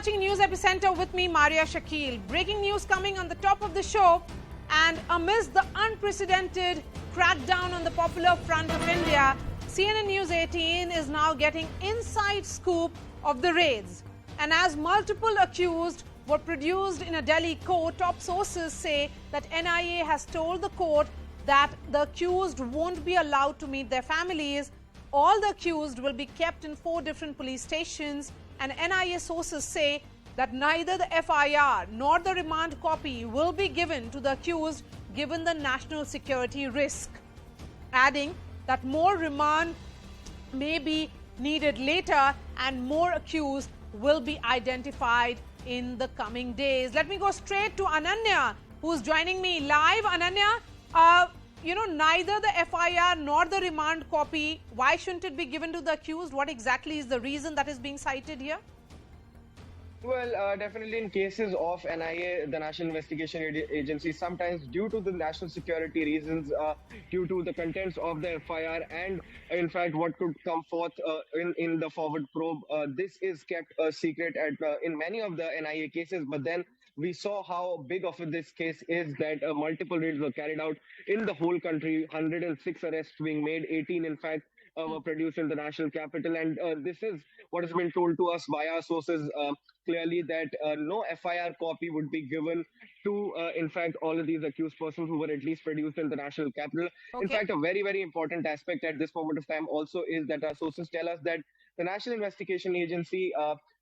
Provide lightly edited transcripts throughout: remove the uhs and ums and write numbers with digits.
watching News Epicenter with me, Maria Shakil. Breaking news coming on the top of the show. And amidst the unprecedented crackdown on the Popular Front of India, CNN News 18 is now getting inside scoop of the raids. And as multiple accused were produced in a Delhi court, top sources say that NIA has told the court that the accused won't be allowed to meet their families. All the accused will be kept in 4 different police stations, and NIA sources say that neither the FIR nor the remand copy will be given to the accused given the national security risk, adding that more remand may be needed later and more accused will be identified in the coming days. Let me go straight to Ananya, who's joining me live. Ananya, neither the FIR nor the remand copy, why shouldn't it be given to the accused? What exactly is the reason that is being cited here? Well, definitely in cases of NIA, the National Investigation Agency, sometimes due to the national security reasons, due to the contents of the FIR and in fact what could come forth in the forward probe, this is kept a secret in many of the NIA cases. But then we saw how big of this case is that multiple raids were carried out in the whole country, 106 arrests being made, 18 in fact were produced in the national capital. And this is what has been told to us by our sources clearly, that no FIR copy would be given to, in fact, all of these accused persons who were at least produced in the national capital. Okay. In fact, a very, very important aspect at this moment of time also is that our sources tell us that the National Investigation Agency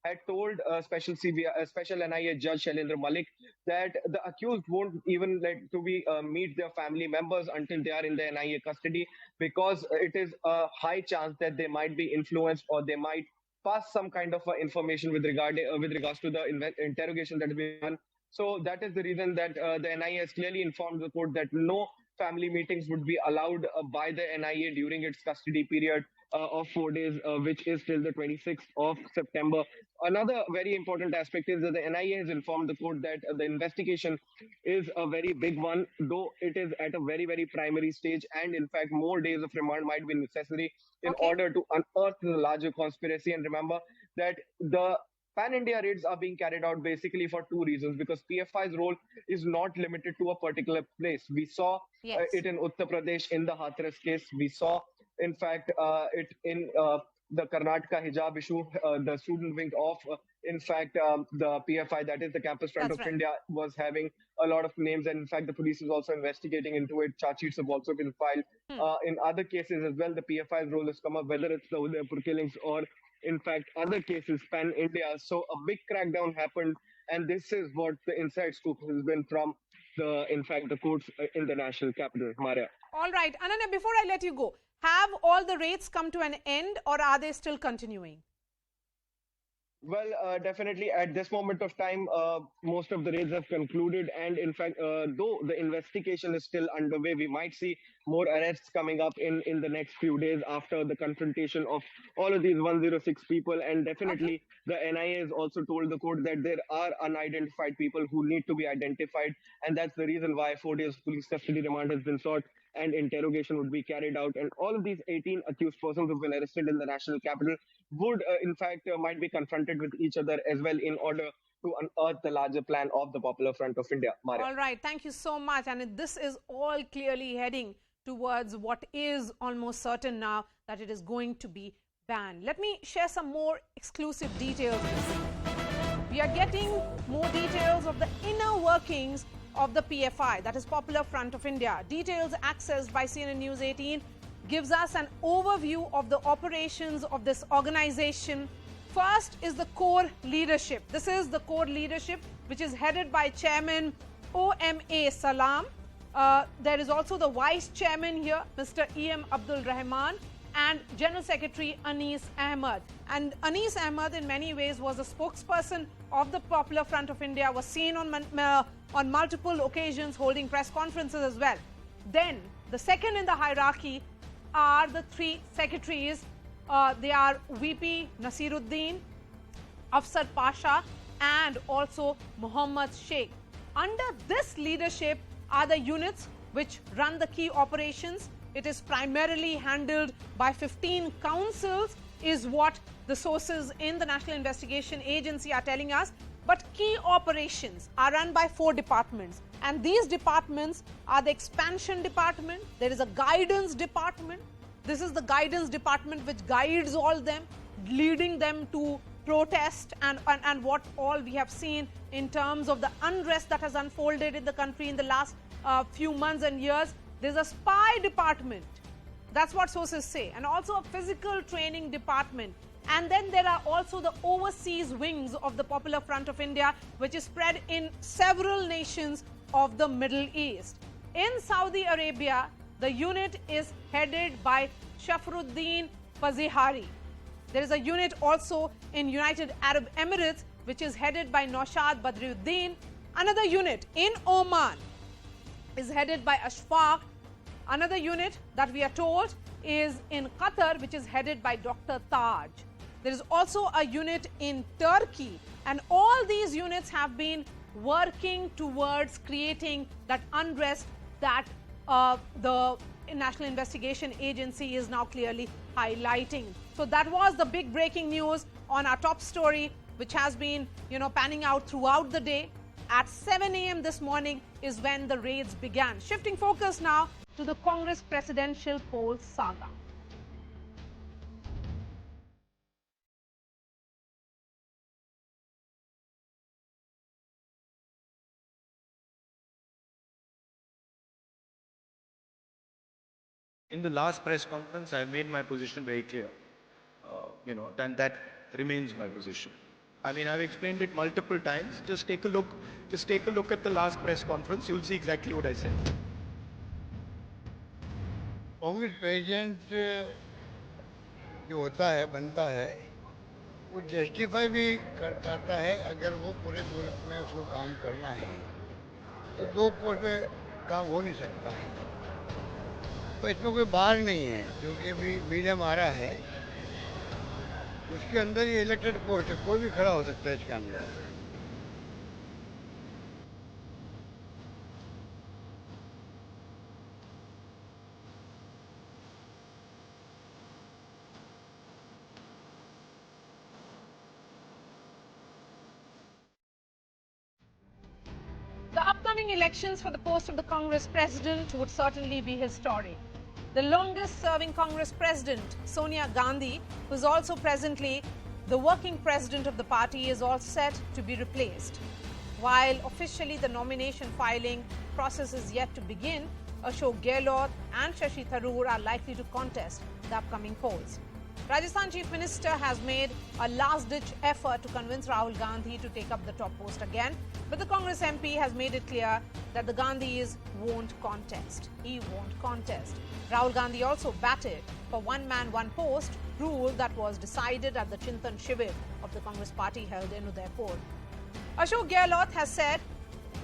had told special NIA Judge Shailendra Malik that the accused won't even meet their family members until they are in the NIA custody, because it is a high chance that they might be influenced or they might pass some kind of information with regards to the interrogation that has been done. So that is the reason that the NIA has clearly informed the court that no family meetings would be allowed by the NIA during its custody period of 4 days, which is till the 26th of September. Another very important aspect is that the NIA has informed the court that the investigation is a very big one, though it is at a very, very primary stage, and in fact more days of remand might be necessary in order to unearth the larger conspiracy. And remember that the Pan-India raids are being carried out basically for 2 reasons, because PFI's role is not limited to a particular place. We saw it in Uttar Pradesh in the Hathras case. We saw, in fact, it in the Karnataka hijab issue. The student wing of, in fact, the PFI, that is the Campus Front of India, was having a lot of names. And in fact, the police is also investigating into it. Charge sheets have also been filed. In other cases as well, the PFI's role has come up, whether it's the Udaipur killings or in fact other cases pan-India. So a big crackdown happened, and this is what the inside scoop has been from the courts in the national capital. Maria. All right, Ananya, before I let you go, have all the raids come to an end or are they still continuing? Well, definitely at this moment of time, most of the raids have concluded. And in fact, though the investigation is still underway, we might see more arrests coming up in the next few days after the confrontation of all of these 106 people. And definitely the NIA has also told the court that there are unidentified people who need to be identified. And that's the reason why 4 days police custody remand has been sought and interrogation would be carried out. And all of these 18 accused persons who have been arrested in the national capital would, might be confronted with each other as well in order to unearth the larger plan of the Popular Front of India. Maria. All right, thank you so much. And this is all clearly heading towards what is almost certain now, that it is going to be banned. Let me share some more exclusive details. We are getting more details of the inner workings of the PFI, that is Popular Front of India. Details accessed by CNN News 18 gives us an overview of the operations of this organization. First is the core leadership. This is the core leadership, which is headed by Chairman OMA Salam. There is also the Vice Chairman here, Mr. E.M. Abdul Rahman, and General Secretary Anis Ahmed. And Anis Ahmed in many ways was a spokesperson of the Popular Front of India, was seen on multiple occasions holding press conferences as well. Then the second in the hierarchy are the 3 secretaries. They are VP Nasiruddin, Afsar Pasha, and also Muhammad Sheikh. Under this leadership are the units which run the key operations. It is primarily handled by 15 councils is what the sources in the National Investigation Agency are telling us. But key operations are run by 4 departments, and these departments are the expansion department, there is a guidance department. This is the guidance department which guides all them, leading them to protest and what all we have seen in terms of the unrest that has unfolded in the country in the last few months and years. There's a spy department, that's what sources say, and also a physical training department. And then there are also the overseas wings of the Popular Front of India, which is spread in several nations of the Middle East. In Saudi Arabia, the unit is headed by Shafruddin Fazihari. There is a unit also in United Arab Emirates, which is headed by Naushad Badruddin. Another unit in Oman is headed by Ashfaq. Another unit that we are told is in Qatar, which is headed by Dr. Taj. There is also a unit in Turkey, and all these units have been working towards creating that unrest that the National Investigation Agency is now clearly highlighting. So that was the big breaking news on our top story, which has been, panning out throughout the day. At 7 a.m. this morning is when the raids began. Shifting focus now to the Congress presidential poll saga. In the last press conference, I made my position very clear, and that remains my position. I mean, I've explained it multiple times. Just take a look at the last press conference. You'll see exactly what I said. Congress president जो होता है बनता है वो justify भी करता है अगर वो पूरे मुल्क में उसको काम करना है तो 2 पोस्ट पे काम हो नहीं सकता है तो इसमें कोई बाहर नहीं है जो कि अभी मीडिया में आ रहा है उसके अंदर ये इलेक्टेड पोस्ट है कोई भी खड़ा हो सकता है इसके अंदर The upcoming elections for the post of the Congress president would certainly be historic. The longest serving Congress president, Sonia Gandhi, who is also presently the working president of the party, is all set to be replaced. While officially the nomination filing process is yet to begin, Ashok Gehlot and Shashi Tharoor are likely to contest the upcoming polls. Rajasthan Chief Minister has made a last-ditch effort to convince Rahul Gandhi to take up the top post again, but the Congress MP has made it clear that the Gandhis won't contest. He won't contest. Rahul Gandhi also batted for one man, one post rule that was decided at the Chintan Shivir of the Congress party held in Udaipur. Ashok Gehlot has said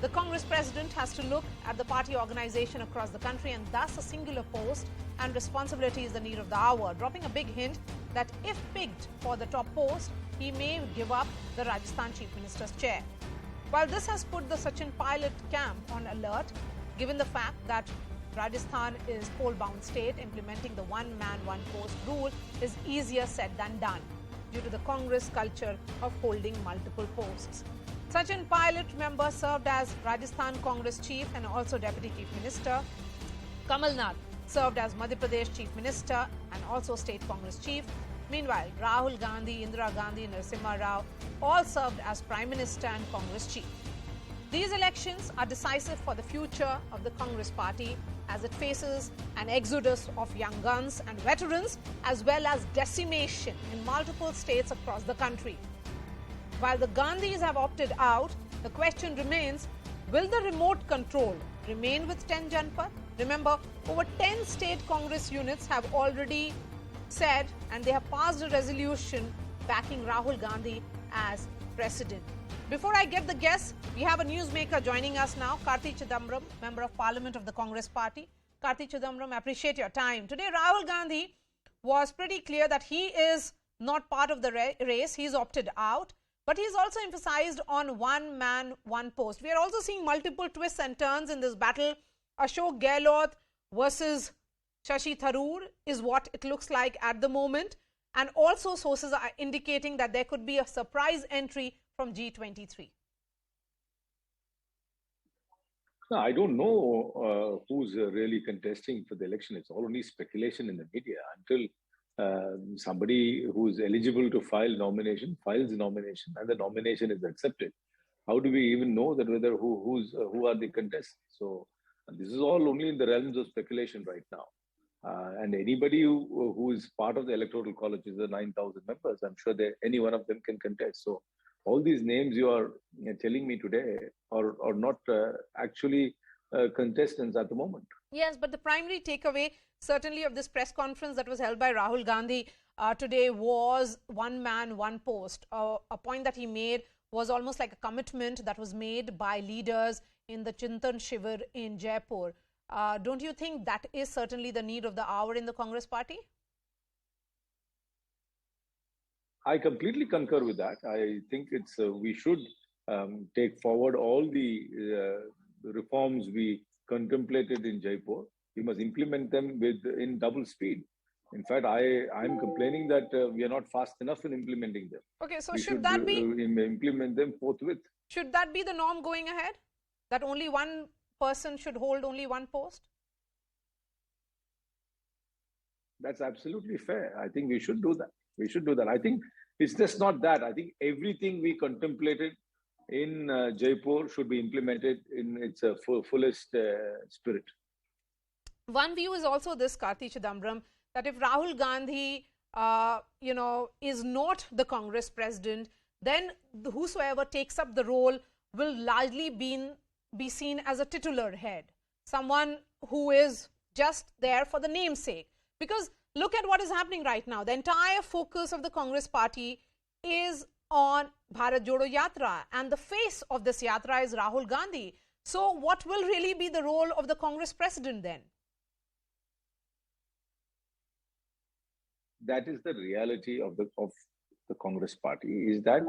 the Congress president has to look at the party organization across the country, and thus a singular post and responsibility is the need of the hour, dropping a big hint that if picked for the top post, he may give up the Rajasthan Chief Minister's chair. While this has put the Sachin Pilot camp on alert, given the fact that Rajasthan is poll-bound state, implementing the one-man, one-post rule is easier said than done due to the Congress culture of holding multiple posts. Sachin Pilot, remember, served as Rajasthan Congress Chief and also Deputy Chief Minister. Kamal Nath served as Madhya Pradesh Chief Minister and also State Congress Chief. Meanwhile, Rahul Gandhi, Indira Gandhi, Narasimha Rao all served as Prime Minister and Congress Chief. These elections are decisive for the future of the Congress party as it faces an exodus of young guns and veterans as well as decimation in multiple states across the country. While the Gandhis have opted out, the question remains, will the remote control remain with 10 Janpath? Remember, over 10 state Congress units have already said and they have passed a resolution backing Rahul Gandhi as president. Before I get the guests, we have a newsmaker joining us now, Karti Chidambaram, Member of Parliament of the Congress Party. Karti Chidambaram, I appreciate your time. Today, Rahul Gandhi was pretty clear that he is not part of the race. He's opted out. But he's also emphasized on one man, one post. We are also seeing multiple twists and turns in this battle. Ashok Gehlot versus Shashi Tharoor is what it looks like at the moment. And also sources are indicating that there could be a surprise entry from G23. No, I don't know who's really contesting for the election. It's all only speculation in the media until somebody who's eligible to file nomination files nomination and the nomination is accepted. How do we even know that whether who are the contestants? So this is all only in the realms of speculation right now. And anybody who is part of the electoral college is the 9,000 members. I'm sure that any one of them can contest. So all these names you are telling me today are not actually contestants at the moment. Yes, but the primary takeaway certainly of this press conference that was held by Rahul Gandhi today was one man, one post. A point that he made was almost like a commitment that was made by leaders in the Chintan Shivir in Jaipur. Don't you think that is certainly the need of the hour in the Congress party? I completely concur with that. I think it's we should take forward all the reforms we contemplated in Jaipur. We must implement them in double speed. In fact, I'm complaining that we are not fast enough in implementing them. Okay, so we should that be implement them forthwith? Should that be the norm going ahead? That only one person should hold only one post? That's absolutely fair. I think we should do that. We should do that. I think it's just not that. I think everything we contemplated in Jaipur should be implemented in its fullest spirit. One view is also this, Karti Chidambaram, that if Rahul Gandhi, is not the Congress president, then whosoever takes up the role will largely be seen as a titular head, someone who is just there for the namesake. Because look at what is happening right now. The entire focus of the Congress party is on Bharat Jodo Yatra, and the face of this yatra is Rahul Gandhi. So what will really be the role of the Congress president then? That is the reality of the Congress party, is that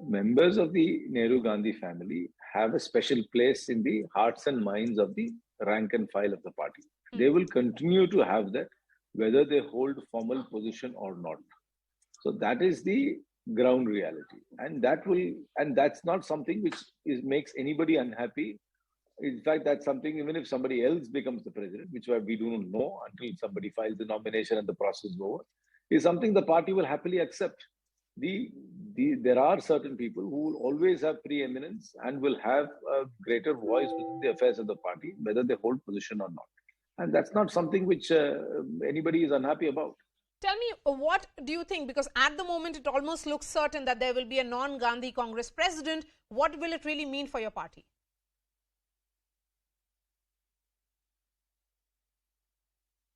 members of the Nehru Gandhi family have a special place in the hearts and minds of the rank and file of the party. They will continue to have that, whether they hold formal position or not. So that is the ground reality, and that's not something which makes anybody unhappy. In fact, that's something, even if somebody else becomes the president, which we do not know until somebody files the nomination and the process is over, is something the party will happily accept. There are certain people who will always have preeminence and will have a greater voice within the affairs of the party, whether they hold position or not. And that's not something which anybody is unhappy about. Tell me, what do you think? Because at the moment, it almost looks certain that there will be a non-Gandhi Congress president. What will it really mean for your party?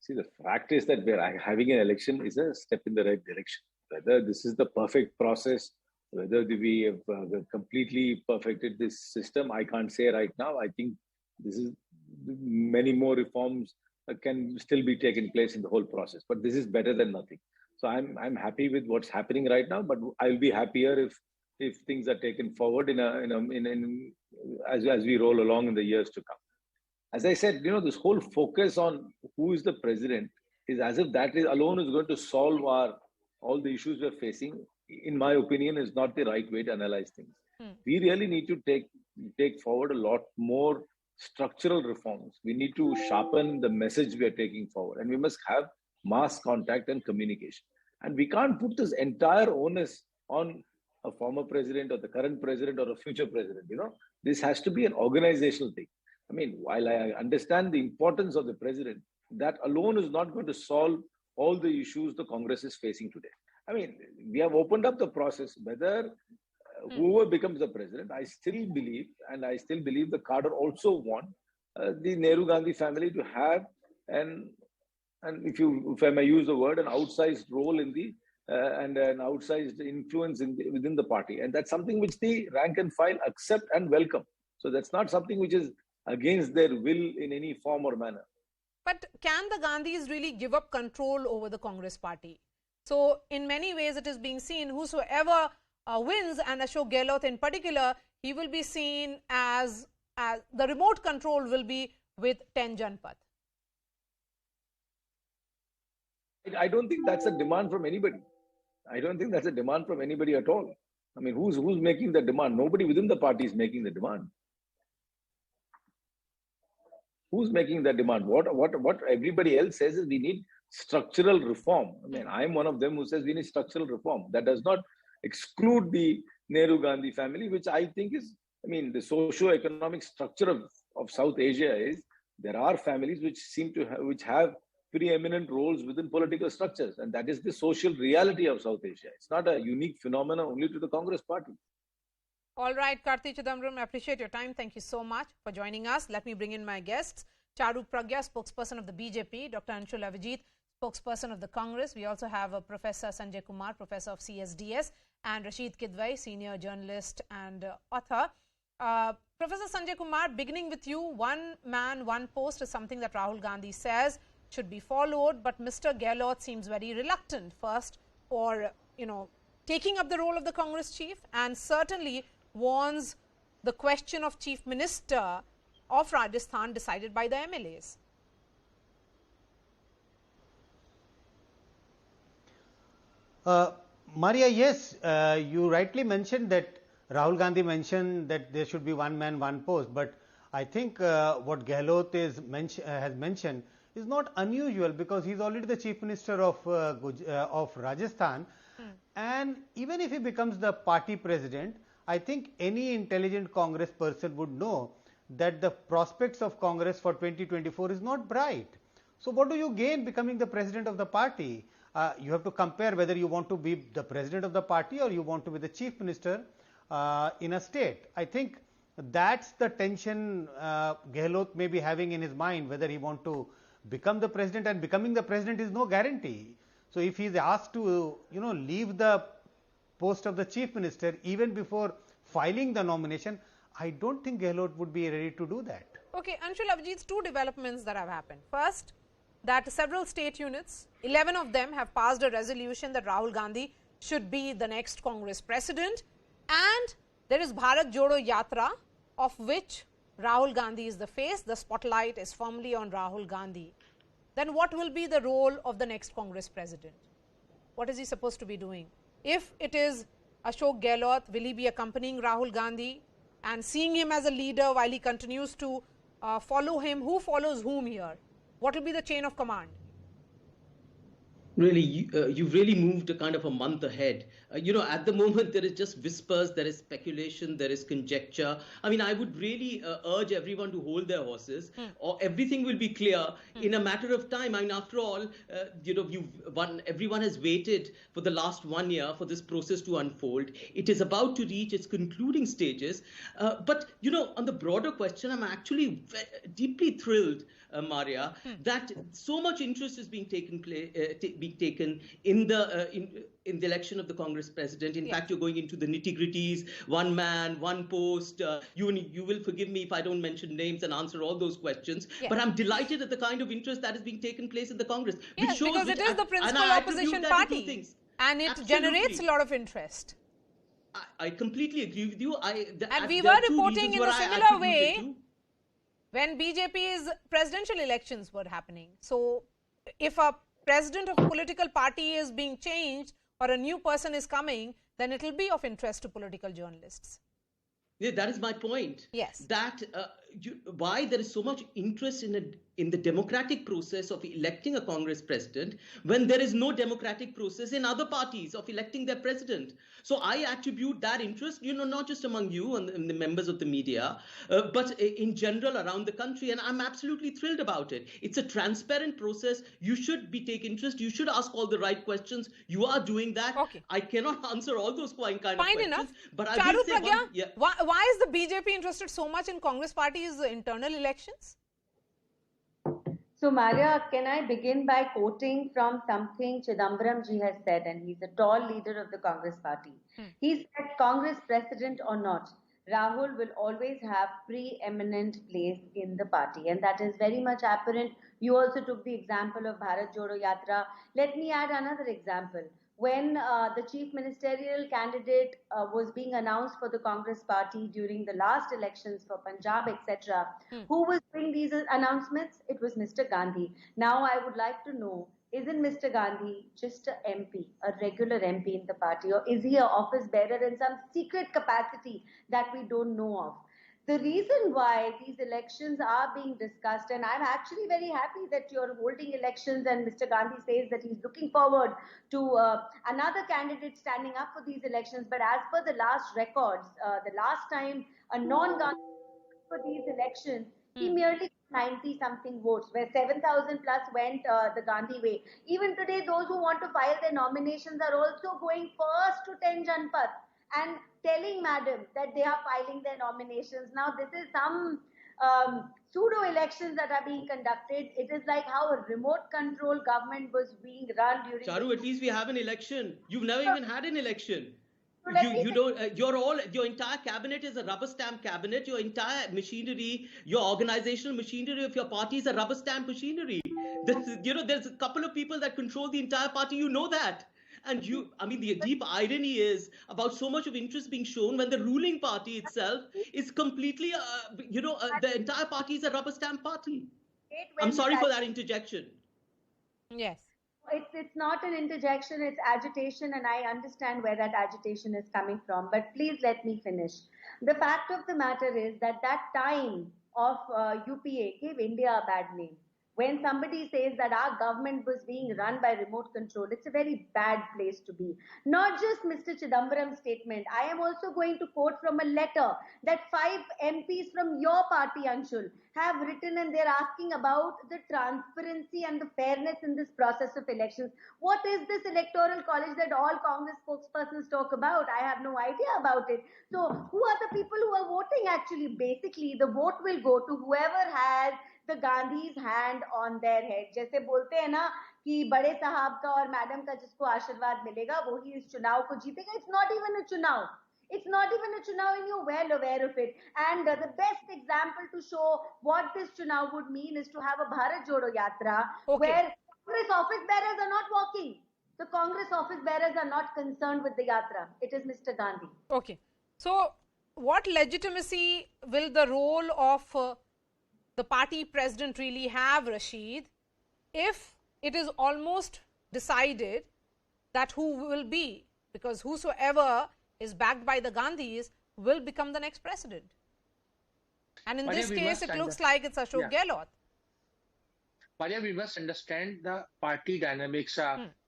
See, the fact is that we're having an election is a step in the right direction. Whether this is the perfect process, whether we have completely perfected this system, I can't say right now. I think this is many more reforms can still be taken place in the whole process. But this is better than nothing. So I'm happy with what's happening right now. But I'll be happier if things are taken forward as we roll along in the years to come. As I said, this whole focus on who is the president is as if that alone is going to solve all the issues we're facing. In my opinion, is not the right way to analyze things. We really need to take forward a lot more structural reforms. We need to sharpen the message we are taking forward, and we must have mass contact and communication. And we can't put this entire onus on a former president or the current president or a future president. This has to be an organizational thing. I mean, while I understand the importance of the president, that alone is not going to solve all the issues the Congress is facing today. I mean, we have opened up the process. Whether whoever becomes the president, I still believe the cadre also want the Nehru Gandhi family to have if I may use the word, an outsized role in and an outsized influence within the party. And that's something which the rank and file accept and welcome. So that's not something which is against their will in any form or manner. But can the Gandhis really give up control over the Congress party? So in many ways, it is being seen whosoever wins, and Ashok Gehlot in particular, he will be seen as the remote control will be with 10 Janpath. I don't think that's a demand from anybody. I don't think that's a demand from anybody at all. I mean, who's making the demand? Nobody within the party is making the demand. Who's making the demand? What everybody else says is we need structural reform. I mean, I'm one of them who says we need structural reform. That does not exclude the Nehru Gandhi family, which I think is, I mean, the socio-economic structure of South Asia is there are families which seem to have preeminent roles within political structures, and that is the social reality of South Asia. It's not a unique phenomenon only to the Congress party. All right, Karthi Chidambaram, I appreciate your time. Thank you so much for joining us. Let me bring in my guests. Charu Pragya, spokesperson of the BJP, Dr. Anshul Avijit, spokesperson of the Congress. We also have Professor Sanjay Kumar, professor of CSDS, and Rashid Kidwai, senior journalist and author. Professor Sanjay Kumar, beginning with you, one man, one post is something that Rahul Gandhi says should be followed, but Mr. Gehlot seems very reluctant first for, taking up the role of the Congress chief, and certainly warns the question of Chief Minister of Rajasthan decided by the MLAs. Maria, yes, you rightly mentioned that Rahul Gandhi mentioned that there should be one man, one post, but I think what Gehlot has mentioned is not unusual because he's already the Chief Minister of Rajasthan, and even if he becomes the party president, I think any intelligent Congress person would know that the prospects of Congress for 2024 is not bright. So what do you gain becoming the president of the party? You have to compare whether you want to be the president of the party or you want to be the chief minister in a state. I think that's the tension Gehlot may be having in his mind, whether he want to become the president, and becoming the president is no guarantee. So if he is asked to leave the post of the chief minister even before filing the nomination, I don't think Gehlot would be ready to do that. Okay, Anshul Avijit, two developments that have happened. First, that several state units, 11 of them have passed a resolution that Rahul Gandhi should be the next Congress president, and there is Bharat Jodo Yatra, of which Rahul Gandhi is the face. The spotlight is firmly on Rahul Gandhi. Then what will be the role of the next Congress president? What is he supposed to be doing? If it is Ashok Gehlot, will he be accompanying Rahul Gandhi and seeing him as a leader while he continues to follow him? Who follows whom here? What will be the chain of command? Really, you've really moved a kind of a month ahead. At the moment, there is just whispers, there is speculation, there is conjecture. I mean, I would really urge everyone to hold their horses, or everything will be clear in a matter of time. I mean, after all, everyone has waited for the last 1 year for this process to unfold. It is about to reach its concluding stages. But on the broader question, I'm actually deeply thrilled, Maria, that so much interest is being taken in the election of the Congress president. In fact, you're going into the nitty-gritties, one man, one post. You will forgive me if I don't mention names and answer all those questions. But I'm delighted at the kind of interest that is being taken place in the Congress. Yes, because it is the principal opposition party, and it generates a lot of interest. I completely agree with you. And we were reporting in a similar way when BJP's presidential elections were happening. So if a president of a political party is being changed or a new person is coming, then it will be of interest to political journalists. Yeah, that is my point. Yes. That why there is so much interest in the democratic process of electing a Congress president when there is no democratic process in other parties of electing their president. So I attribute that interest, not just among you and the members of the media, but in general around the country. And I'm absolutely thrilled about it. It's a transparent process. You should take interest. You should ask all the right questions. You are doing that. Okay. I cannot answer all those kind of questions. Enough. But I Charu will say Pragya, why is the BJP interested so much in Congress party's internal elections? So, Maria, can I begin by quoting from something Chidambaram ji has said, and he's a tall leader of the Congress party. He said, Congress president or not, Rahul will always have preeminent place in the party, and that is very much apparent. You also took the example of Bharat Jodo Yatra. Let me add another example. When the chief ministerial candidate was being announced for the Congress party during the last elections for Punjab, etc., who was doing these announcements? It was Mr. Gandhi. Now, I would like to know, isn't Mr. Gandhi just a MP, a regular MP in the party, or is he an office bearer in some secret capacity that we don't know of? The reason why these elections are being discussed, and I'm actually very happy that you're holding elections and Mr. Gandhi says that he's looking forward to another candidate standing up for these elections. But as per the last records, the last time a non-Gandhi for these elections, he merely 90 something votes, where 7,000 plus went the Gandhi way. Even today, those who want to file their nominations are also going first to 10 Janpath and telling madam that they are filing their nominations. Now, this is some pseudo elections that are being conducted. It is like how a remote control government was being run during. Charu, at least we have an election. You've never even had an election. So You don't. Your entire cabinet is a rubber stamp cabinet. Your entire machinery, your organizational machinery of your party is a rubber stamp machinery. There's a couple of people that control the entire party. You know that. And the deep irony is about so much of interest being shown when the ruling party itself is completely, the entire party is a rubber stamp party. I'm sorry for that interjection. Yes. It's not an interjection, it's agitation, and I understand where that agitation is coming from. But please let me finish. The fact of the matter is that time of UPA gave India a bad name. When somebody says that our government was being run by remote control, it's a very bad place to be. Not just Mr. Chidambaram's statement. I am also going to quote from a letter that 5 MPs from your party, Anshul, have written, and they're asking about the transparency and the fairness in this process of elections. What is this electoral college that all Congress spokespersons talk about? I have no idea about it. So who are the people who are voting actually? Basically, the vote will go to whoever has the Gandhi's hand on their head. जैसे बोलते हैं ना कि बड़े साहब का और madam का जिसको आशीर्वाद मिलेगा वही इस चुनाव को जीतेगा. It's not even a चुनाव. It's not even a chunav, and you're well aware of it. And the best example to show what this chunav would mean is to have a Bharat Jodo Yatra where Congress office bearers are not walking. The Congress office bearers are not concerned with the Yatra. It is Mr. Gandhi. Okay. So, what legitimacy will the role of the party president really have, Rashid, if it is almost decided that who will be, because whosoever is backed by the Gandhis will become the next president. And in this case, it looks like it's Ashok Gehlot. Maria, we must understand the party dynamics.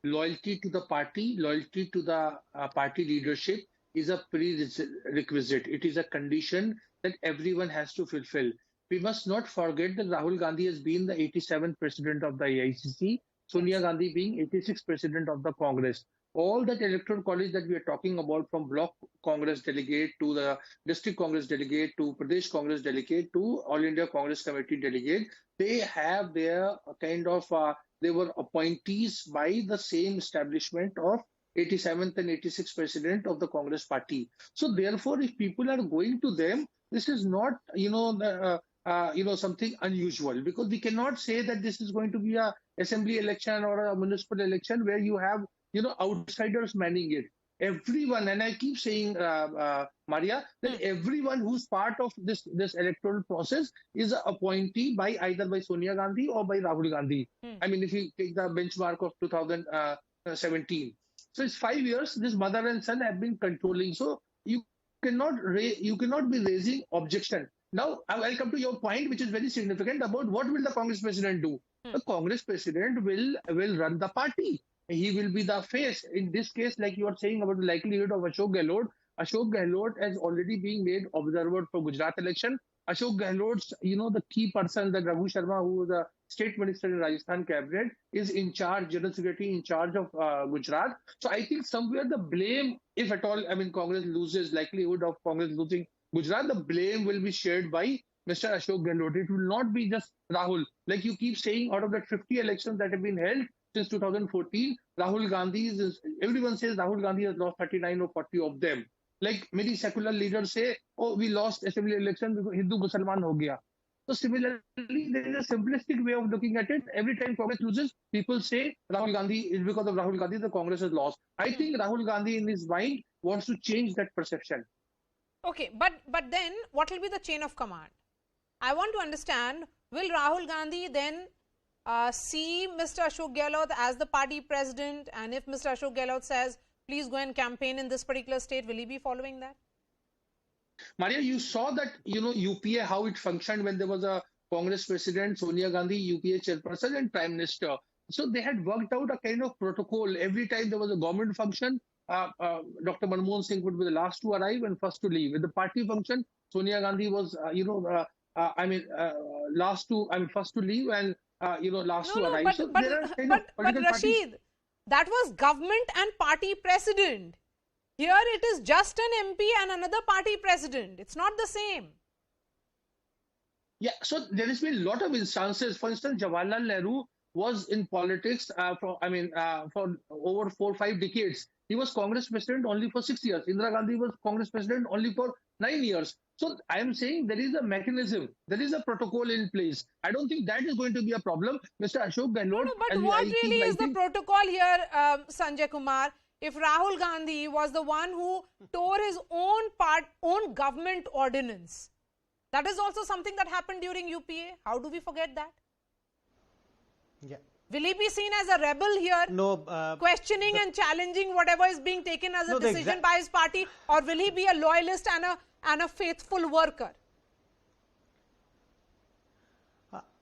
Loyalty to the party, loyalty to the party leadership is a prerequisite. It is a condition that everyone has to fulfill. We must not forget that Rahul Gandhi has been the 87th president of the AICC, Sonia Gandhi being 86th president of the Congress. All that electoral college that we are talking about, from block Congress delegate to the district Congress delegate to Pradesh Congress delegate to All India Congress Committee delegate, they have their kind of, they were appointees by the same establishment of 87th and 86th president of the Congress party. So therefore, if people are going to them, this is not, something unusual, because we cannot say that this is going to be a assembly election or a municipal election where you have, outsiders manning it. Everyone, and I keep saying, Maria, that everyone who's part of this electoral process is an appointee by either by Sonia Gandhi or by Rahul Gandhi. I mean, if you take the benchmark of 2017. So it's 5 years, this mother and son have been controlling. So you cannot be raising objection. Now, I'll come to your point, which is very significant, about what will the Congress president do. The Congress president will run the party. He will be the face. In this case, like you are saying about the likelihood of Ashok Gehlot, Ashok Gehlot has already been made observer for Gujarat election. Ashok Gehlot's, the key person, that Raghu Sharma, who was a state minister in Rajasthan cabinet, is in charge, general secretary in charge of Gujarat. So I think somewhere the blame, if at all, Congress loses, likelihood of Congress losing Gujarat, the blame will be shared by Mr. Ashok Gehlot. It will not be just Rahul. Like you keep saying, out of the 50 elections that have been held since 2014, Rahul Gandhi everyone says Rahul Gandhi has lost 39 or 40 of them. Like many secular leaders say, oh, we lost assembly election because Hindu Musalman ho gaya. So similarly, there is a simplistic way of looking at it. Every time Congress loses, people say Rahul Gandhi is because of Rahul Gandhi, the Congress has lost. I think Rahul Gandhi in his mind wants to change that perception. Okay, but then what will be the chain of command? I want to understand, will Rahul Gandhi then see Mr. Ashok Gehlot as the party president? And if Mr. Ashok Gehlot says, please go and campaign in this particular state, will he be following that? Maria, you saw that, UPA, how it functioned when there was a Congress president, Sonia Gandhi, UPA chairperson and prime minister. So they had worked out a kind of protocol. Every time there was a government function, Dr. Manmohan Singh would be the last to arrive and first to leave. With the party function, Sonia Gandhi was, first to leave and, last to arrive. But Rashid, that was government and party president. Here it is just an MP and another party president. It's not the same. Yeah, so there has been a lot of instances. For instance, Jawaharlal Nehru was in politics for over 4 or 5 decades. He was Congress president only for 6 years. Indira Gandhi was Congress president only for 9 years. So I am saying there is a mechanism, there is a protocol in place. I don't think that is going to be a problem. Mr. Ashok Gehlot. No, but what really is the protocol here, Sanjay Kumar? If Rahul Gandhi was the one who tore his own government ordinance, that is also something that happened during UPA. How do we forget that? Yeah. Will he be seen as a rebel here? No. Questioning and challenging whatever is being taken as a decision by his party, or will he be a loyalist and a faithful worker?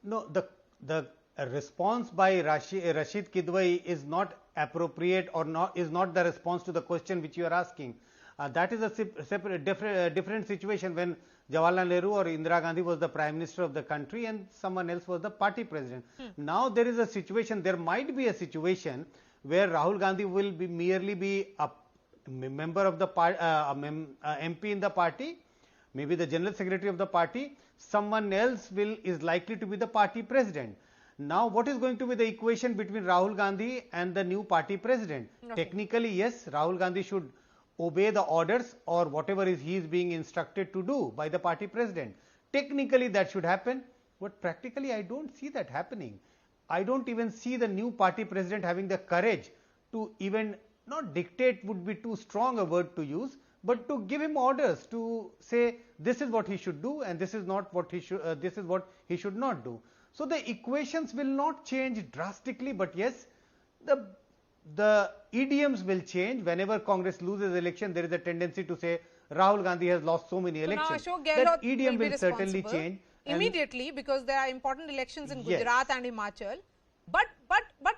No, the response by Rashid Kidwai is not appropriate or is not the response to the question which you are asking. That is a separate, different situation when Jawaharlal Nehru or Indira Gandhi was the Prime Minister of the country and someone else was the party president. Now there is a situation, there might be a situation where Rahul Gandhi will merely be a member of the MP in the party, maybe the General Secretary of the party, someone else is likely to be the party president. Now what is going to be the equation between Rahul Gandhi and the new party president? Okay. Technically, yes, Rahul Gandhi should obey the orders or whatever he is being instructed to do by the party president. Technically that should happen, but practically I don't see that happening. I don't even see the new party president having the courage to even, not dictate would be too strong a word to use, but to give him orders, to say this is what he should do and this is not what he should, this is what he should not do. So the equations will not change drastically, but yes, the idioms will change. Whenever Congress loses election, there is a tendency to say Rahul Gandhi has lost so many elections. Now, Ashok Gehlot that idiom will certainly change immediately because there are important elections in Gujarat and Himachal. But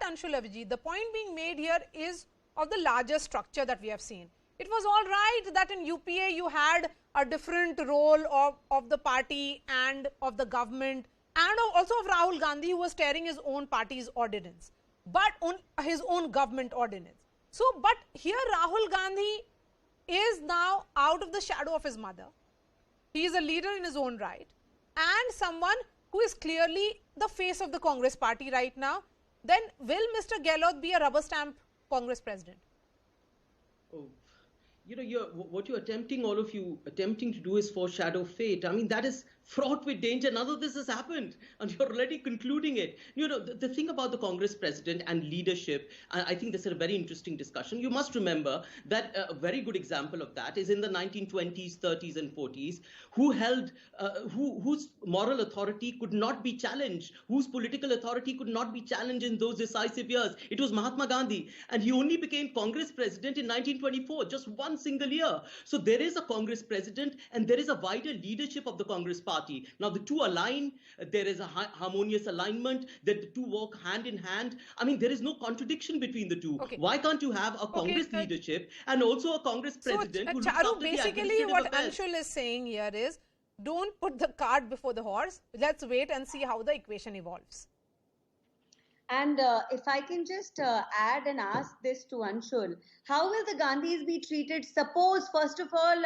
Anshul Aviji, the point being made here is of the larger structure that we have seen. It was all right that in UPA you had a different role of the party and of the government and also of Rahul Gandhi, who was tearing his own party's ordinance, but on his own government ordinance. So, but here Rahul Gandhi is now out of the shadow of his mother. He is a leader in his own right and someone who is clearly the face of the Congress party right now. Then will Mr. Gehlot be a rubber stamp Congress president? Oh. What you're all of you attempting to do is foreshadow fate. I mean, that is fraught with danger. None of this has happened and you're already concluding it. The thing about the Congress president and leadership, I think this is a very interesting discussion. You must remember that a very good example of that is in the 1920s, 30s and 40s, whose moral authority could not be challenged, whose political authority could not be challenged in those decisive years. It was Mahatma Gandhi, and he only became Congress president in 1924, just one single year. So there is a Congress president and there is a wider leadership of the Congress party. Now the two align, there is a harmonious alignment, that the two work hand in hand. I mean, there is no contradiction between the two. Okay. Why can't you have a Congress leadership and also a Congress president who looks after the basically what Anshul is saying here is, don't put the cart before the horse. Let's wait and see how the equation evolves. And if I can just add and ask this to Anshul, how will the Gandhis be treated? Suppose, first of all,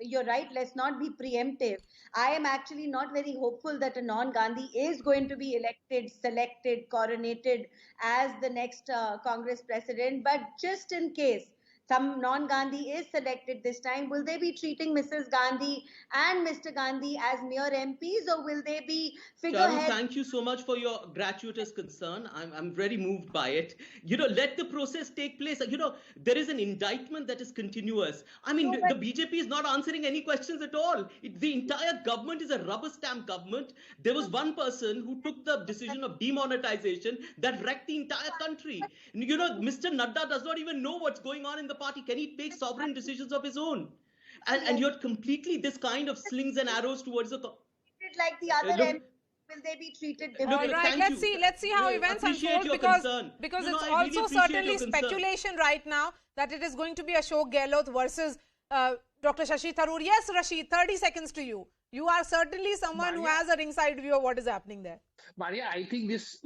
you're right, let's not be preemptive. I am actually not very hopeful that a non-Gandhi is going to be elected, selected, coronated as the next Congress president. But just in case, some non-Gandhi is selected this time, will they be treating Mrs. Gandhi and Mr. Gandhi as mere MPs, or will they be Charu, figureheads? thank you so much for your gratuitous concern. I'm very moved by it. Let the process take place. There is an indictment that is continuous. I mean, the BJP is not answering any questions at all. The entire government is a rubber stamp government. There was one person who took the decision of demonetization that wrecked the entire country. Mr. Nadda does not even know what's going on in the party. Can he take sovereign decisions of his own? And you're completely this kind of slings and arrows towards the... Like the other MPs, will they be treated differently? All right, let's see how events unfold, because it's also certainly speculation right now that it is going to be Ashok Gehlot versus Dr. Shashi Tharoor. Yes, Rashid, 30 seconds to you. You are certainly someone who has a ringside view of what is happening there. Maria, I think this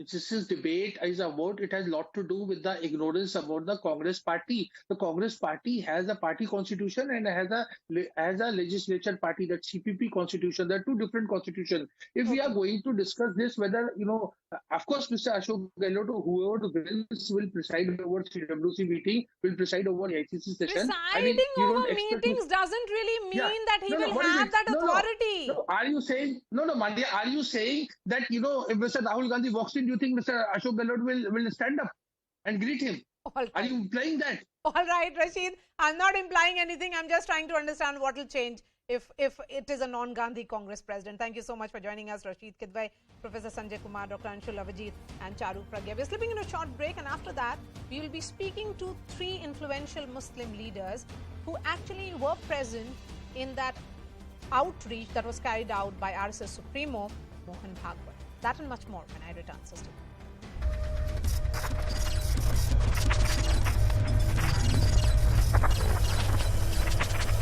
debate is about, it has a lot to do with the ignorance about the Congress party. The Congress party has a party constitution and has a legislature party, that CPP constitution. There are two different constitutions. If we are going to discuss this, whether, of course, Mr. Ashok Gehlot or whoever will preside over CWC meeting, will preside over the ICC session. Presiding over meetings doesn't really mean that he will have that authority. No, are you saying, Maria, are you saying that, if Mr. Rahul Gandhi walks in, do you think Mr. Ashok Gehlot will stand up and greet him? Right. Are you implying that? All right, Rashid. I'm not implying anything. I'm just trying to understand what will change if it is a non-Gandhi Congress president. Thank you so much for joining us, Rashid Kidwai, Professor Sanjay Kumar, Dr. Anshul Avijit, and Charu Pragya. We're slipping into a short break, and after that, we will be speaking to 3 influential Muslim leaders who actually were present in that outreach that was carried out by RSS Supremo Mohan Bhagwat. That and much more when I return. So stay tuned.